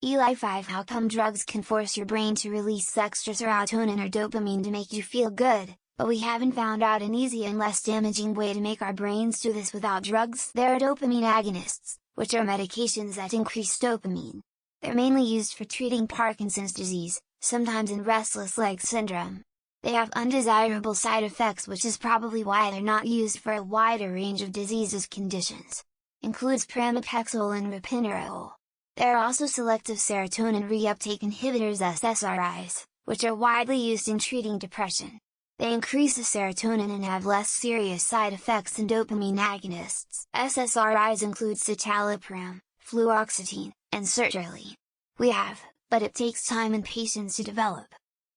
Eli5 How come drugs can force your brain to release extra serotonin or dopamine to make you feel good, but we haven't found out an easy and less damaging way to make our brains do this without drugs? There are dopamine agonists, which are medications that increase dopamine. They're mainly used for treating Parkinson's disease, sometimes in restless leg syndrome. They have undesirable side effects, which is probably why they're not used for a wider range of diseases conditions. Includes pramipexole and ropinirole. There are also selective serotonin reuptake inhibitors SSRIs, which are widely used in treating depression. They increase the serotonin and have less serious side effects than dopamine agonists. SSRIs include citalopram, fluoxetine, and sertraline. But it takes time and patience to develop.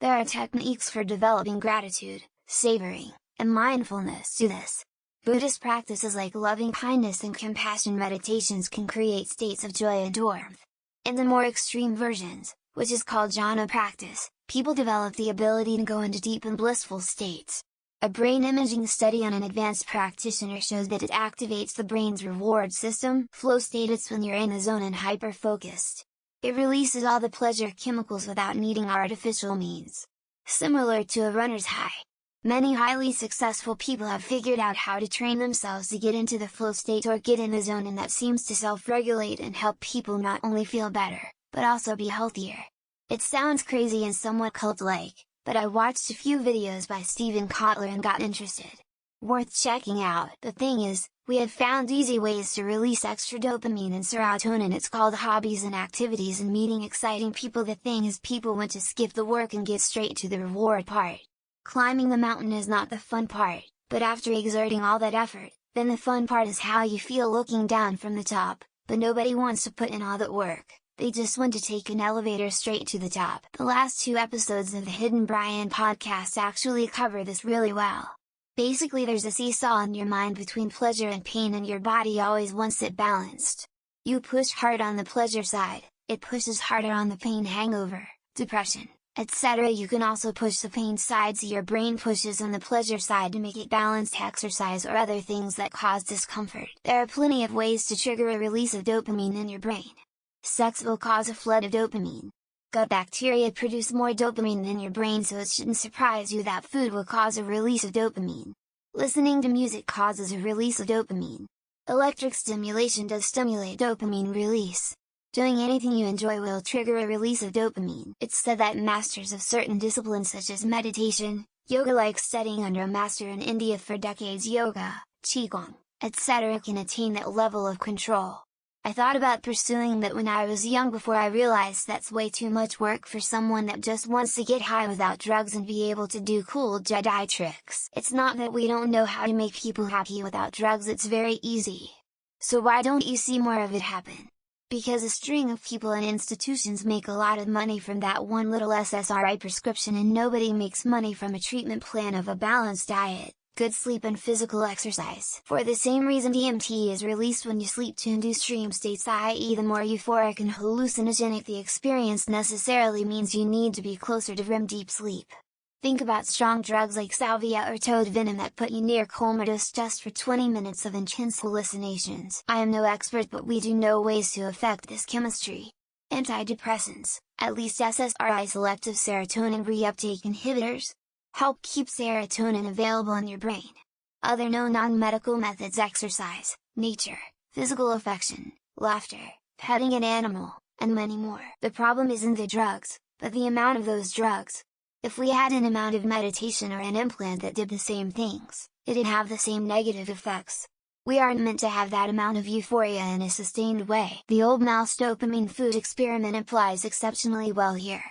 There are techniques for developing gratitude, savoring, and mindfulness to this. Buddhist practices like loving kindness and compassion meditations can create states of joy and warmth. In the more extreme versions, which is called jhana practice, people develop the ability to go into deep and blissful states. A brain imaging study on an advanced practitioner shows that it activates the brain's reward system, flow state. It's when you're in a zone and hyper-focused. It releases all the pleasure chemicals without needing artificial means. Similar to a runner's high. Many highly successful people have figured out how to train themselves to get into the flow state or get in a zone, and that seems to self-regulate and help people not only feel better, but also be healthier. It sounds crazy and somewhat cult-like, but I watched a few videos by Steven Kotler and got interested. Worth checking out. The thing is, we have found easy ways to release extra dopamine and serotonin. It's called hobbies and activities and meeting exciting people. The thing is, people want to skip the work and get straight to the reward part. Climbing the mountain is not the fun part, but after exerting all that effort, then the fun part is how you feel looking down from the top. But nobody wants to put in all that work, they just want to take an elevator straight to the top. The last 2 episodes of the Hidden Brian podcast actually cover this really well. Basically, there's a seesaw in your mind between pleasure and pain, and your body always wants it balanced. You push hard on the pleasure side, it pushes harder on the pain, hangover, depression, etc. You can also push the pain side, so your brain pushes on the pleasure side to make it balanced. Exercise or other things that cause discomfort. There are plenty of ways to trigger a release of dopamine in your brain. Sex will cause a flood of dopamine. Gut bacteria produce more dopamine than your brain, so it shouldn't surprise you that food will cause a release of dopamine. Listening to music causes a release of dopamine. Electric stimulation does stimulate dopamine release. Doing anything you enjoy will trigger a release of dopamine. It's said that masters of certain disciplines such as meditation, yoga, like studying under a master in India for decades, yoga, qigong, etc., can attain that level of control. I thought about pursuing that when I was young before I realized that's way too much work for someone that just wants to get high without drugs and be able to do cool Jedi tricks. It's not that we don't know how to make people happy without drugs, it's very easy. So why don't you see more of it happen? Because a string of people and institutions make a lot of money from that one little SSRI prescription, and nobody makes money from a treatment plan of a balanced diet, good sleep and physical exercise. For the same reason DMT is released when you sleep to induce dream states, i.e. the more euphoric and hallucinogenic the experience necessarily means you need to be closer to REM deep sleep. Think about strong drugs like salvia or toad venom that put you near comatose just for 20 minutes of intense hallucinations. I am no expert, but we do know ways to affect this chemistry. Antidepressants, at least SSRI selective serotonin reuptake inhibitors, help keep serotonin available in your brain. Other known non-medical methods: exercise, nature, physical affection, laughter, petting an animal, and many more. The problem isn't the drugs, but the amount of those drugs. If we had an amount of meditation or an implant that did the same things, it'd have the same negative effects. We aren't meant to have that amount of euphoria in a sustained way. The old mouse dopamine food experiment applies exceptionally well here.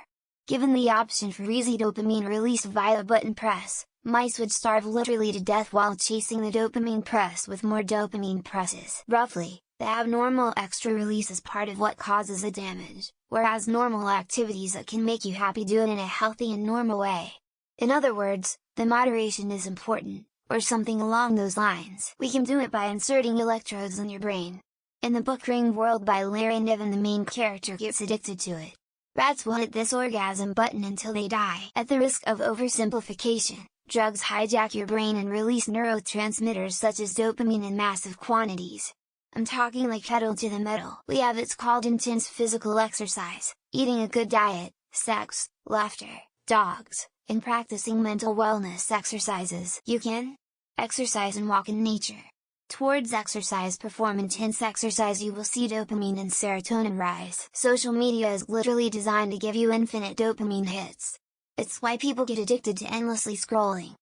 Given the option for easy dopamine release via button press, mice would starve literally to death while chasing the dopamine press with more dopamine presses. Roughly, the abnormal extra release is part of what causes the damage, whereas normal activities that can make you happy do it in a healthy and normal way. In other words, the moderation is important, or something along those lines. We can do it by inserting electrodes in your brain. In the book Ring World by Larry Niven, the main character gets addicted to it. Rats will hit this orgasm button until they die. At the risk of oversimplification, drugs hijack your brain and release neurotransmitters such as dopamine in massive quantities. I'm talking like pedal to the metal. We have it's called intense physical exercise, eating a good diet, sex, laughter, dogs, and practicing mental wellness exercises. You can exercise and walk in nature. Towards exercise, perform intense exercise, you will see dopamine and serotonin rise. Social media is literally designed to give you infinite dopamine hits. It's why people get addicted to endlessly scrolling.